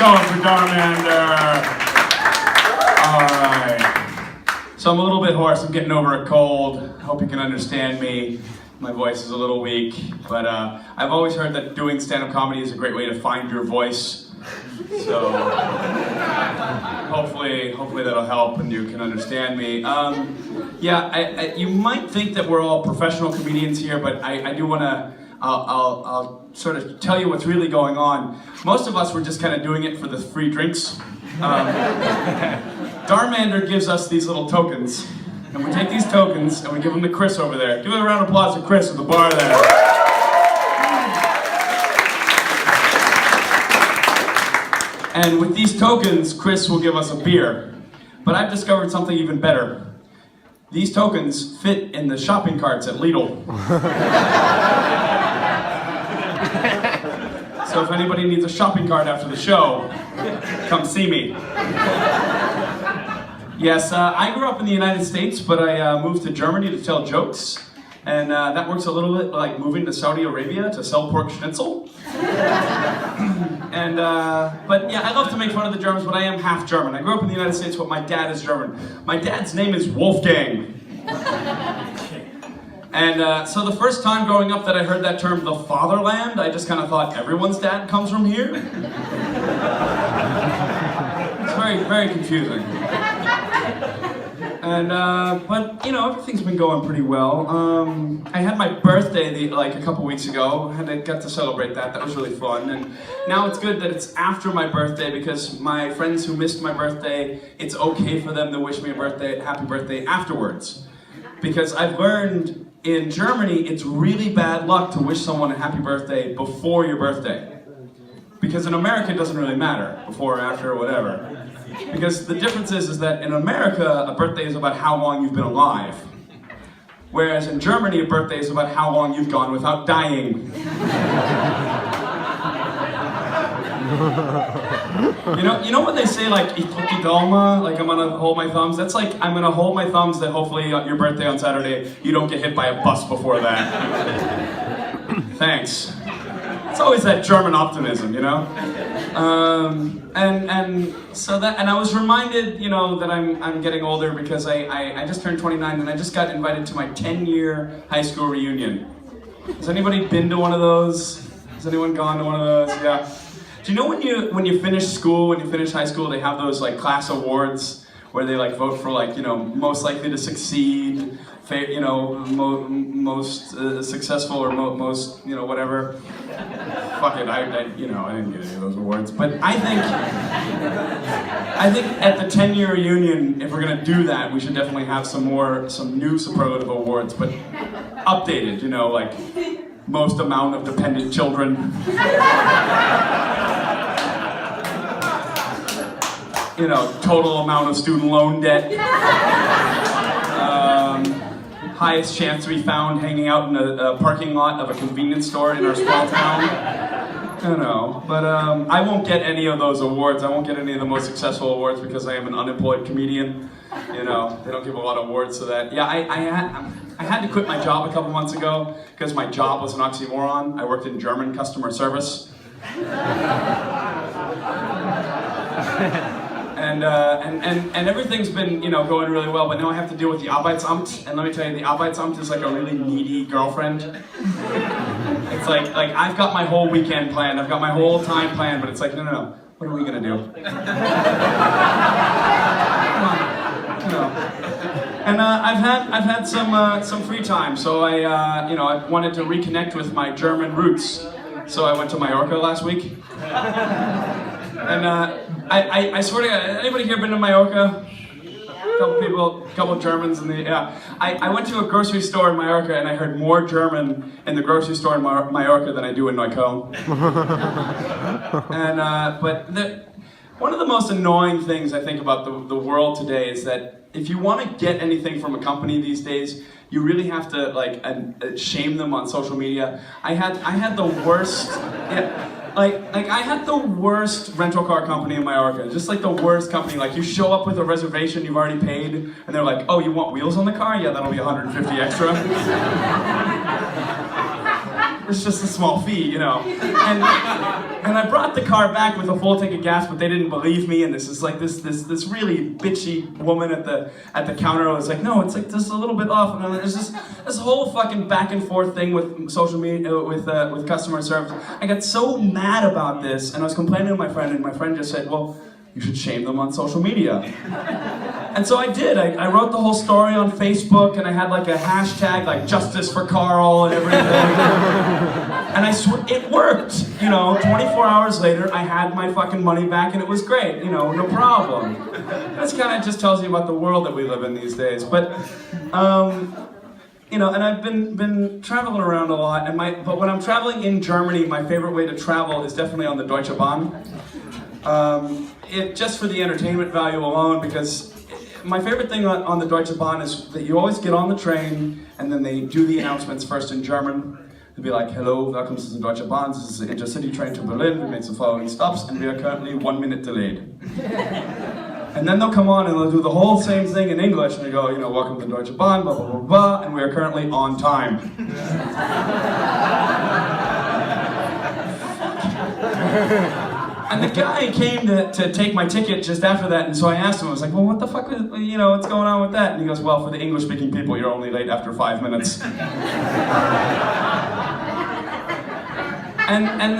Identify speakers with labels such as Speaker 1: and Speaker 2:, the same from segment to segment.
Speaker 1: going for Darmander. All right. So I'm a little bit hoarse. I'm getting over a cold. I hope you can understand me. My voice is a little weak, but I've always heard that doing stand-up comedy is a great way to find your voice. So hopefully that'll help and you can understand me. You might think that we're all professional comedians here, but I do want to. I'll sort of tell you what's really going on. Most of us were just kind of doing it for the free drinks. Darmander gives us these little tokens, and we take these tokens and we give them to Chris over there. Give a round of applause to Chris at the bar there. And with these tokens, Chris will give us a beer. But I've discovered something even better. These tokens fit in the shopping carts at Lidl. So if anybody needs a shopping cart after the show, come see me. Yes, I grew up in the United States, but I moved to Germany to tell jokes. And that works a little bit like moving to Saudi Arabia to sell pork schnitzel. But yeah, I love to make fun of the Germans, but I am half German. I grew up in the United States, but my dad is German. My dad's name is Wolfgang. And so the first time growing up that I heard that term, the fatherland, I just kind of thought, everyone's dad comes from here? It's very, very confusing. And, but, you know, everything's been going pretty well. I had my birthday a couple weeks ago, and I got to celebrate that. That was really fun. And now it's good that it's after my birthday, because my friends who missed my birthday, it's okay for them to wish me a happy birthday afterwards. Because I've learned in Germany, it's really bad luck to wish someone a happy birthday before your birthday. Because in America, it doesn't really matter, before or after or whatever. Because the difference is that in America, a birthday is about how long you've been alive. Whereas in Germany, a birthday is about how long you've gone without dying. You know when they say like, ich drück die Daumen, like I'm gonna hold my thumbs? That's like, I'm gonna hold my thumbs that hopefully on your birthday on Saturday, you don't get hit by a bus before that. Thanks. It's always that German optimism, you know? And I was reminded, you know, that I'm getting older because I just turned 29 and I just got invited to my 10-year high school reunion. Has anybody been to one of those? Has anyone gone to one of those? Yeah. Do you know when you finish school, when you finish high school, they have those like class awards where they like vote for like, you know, most likely to succeed, you know, most successful or most, you know, whatever. Fuck it, I didn't get any of those awards. But I think at the 10-year reunion, if we're gonna do that, we should definitely have some new superlative awards, but updated, you know, like most amount of dependent children. You know, total amount of student loan debt. Highest chance to be found hanging out in a parking lot of a convenience store in our small town. I don't know, but I won't get any of those awards. I won't get any of the most successful awards because I am an unemployed comedian. You know, they don't give a lot of awards to that. Yeah, I had to quit my job a couple months ago because my job was an oxymoron. I worked in German customer service. And everything's been, you know, going really well, but now I have to deal with the Arbeitsamt, and let me tell you, the Arbeitsamt is like a really needy girlfriend. It's like I've got my whole weekend planned, I've got my whole time planned, but it's like, no, what are we gonna do? Come on, you know. And I've had some free time, so I wanted to reconnect with my German roots, so I went to Mallorca last week. And I swear to God, anybody here been to Mallorca? A couple of Germans in the, yeah. I went to a grocery store in Mallorca and I heard more German in the grocery store in Mallorca than I do in Neukölln. But one of the most annoying things I think about the world today is that if you want to get anything from a company these days, you really have to like shame them on social media. I had the worst. Yeah, I had the worst rental car company in Mallorca. Just like the worst company. Like you show up with a reservation you've already paid, and they're like, "Oh, you want wheels on the car? Yeah, that'll be $150 extra." It's just a small fee, you know. And I brought the car back with a full tank of gas, but they didn't believe me. And this is like this really bitchy woman at the counter was like, no, it's like just a little bit off. And there's this whole fucking back and forth thing with social media, with customer service. I got so mad about this, and I was complaining to my friend, and my friend just said, well, you should shame them on social media. And so I did. I wrote the whole story on Facebook, and I had like a hashtag like Justice for Carl and everything. And I swear, it worked. You know, 24 hours later, I had my fucking money back, and it was great. You know, no problem. This kind of just tells you about the world that we live in these days. But, you know, and I've been traveling around a lot, but when I'm traveling in Germany, my favorite way to travel is definitely on the Deutsche Bahn. Just for the entertainment value alone, because my favorite thing on the Deutsche Bahn is that you always get on the train and then they do the announcements first in German. They'll be like, hello, welcome to the Deutsche Bahn, this is the intercity train to Berlin, we make the following stops and we are currently 1 minute delayed. And then they'll come on and they'll do the whole same thing in English and they go, you know, welcome to the Deutsche Bahn, blah, blah, blah, blah, and we are currently on time. And the guy came to take my ticket just after that, and so I asked him, I was like, well, what the fuck, you know, what's going on with that? And he goes, well, for the English-speaking people, you're only late after 5 minutes.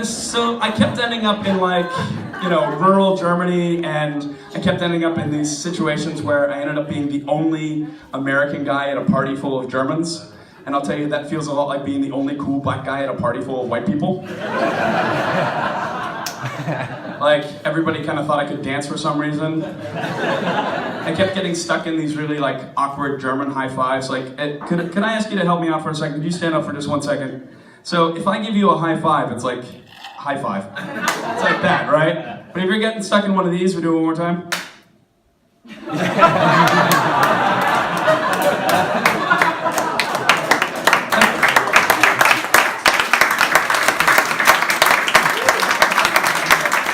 Speaker 1: So I kept ending up in like, you know, rural Germany, and I kept ending up in these situations where I ended up being the only American guy at a party full of Germans. And I'll tell you, that feels a lot like being the only cool black guy at a party full of white people. Like, everybody kind of thought I could dance for some reason. I kept getting stuck in these really, like, awkward German high fives. Like, could I ask you to help me out for a second? Could you stand up for just 1 second? So, if I give you a high five, it's like, high five. It's like that, right? But if you're getting stuck in one of these, we do it one more time.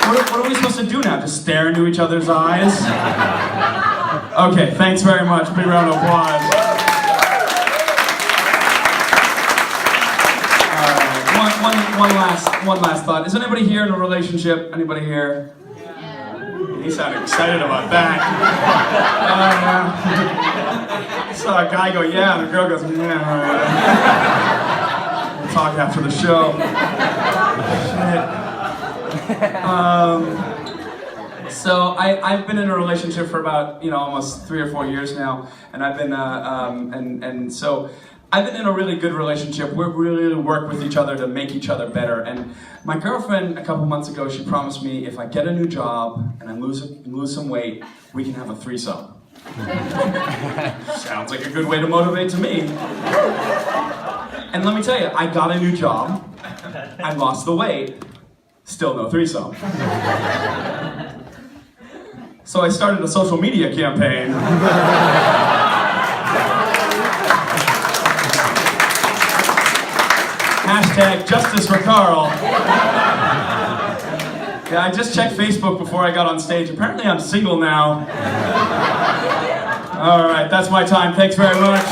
Speaker 1: What are we supposed to do now? Just stare into each other's eyes? Okay, thanks very much. Big round of applause. One last thought. Is anybody here in a relationship? Anybody here? He sounded excited about that. I saw a guy go, yeah, and the girl goes, yeah. We'll talk after the show. Shit. So I've been in a relationship for about, you know, almost 3 or 4 years now, and I've been so I've been in a really good relationship. We really work with each other to make each other better. And my girlfriend, a couple months ago, she promised me if I get a new job and I lose some weight, we can have a threesome. Sounds like a good way to motivate to me. And let me tell you, I got a new job, I lost the weight, still no threesome. So I started a social media campaign. Hashtag Justice for Carl. Yeah, I just checked Facebook before I got on stage. Apparently I'm single now. All right, that's my time. Thanks very much.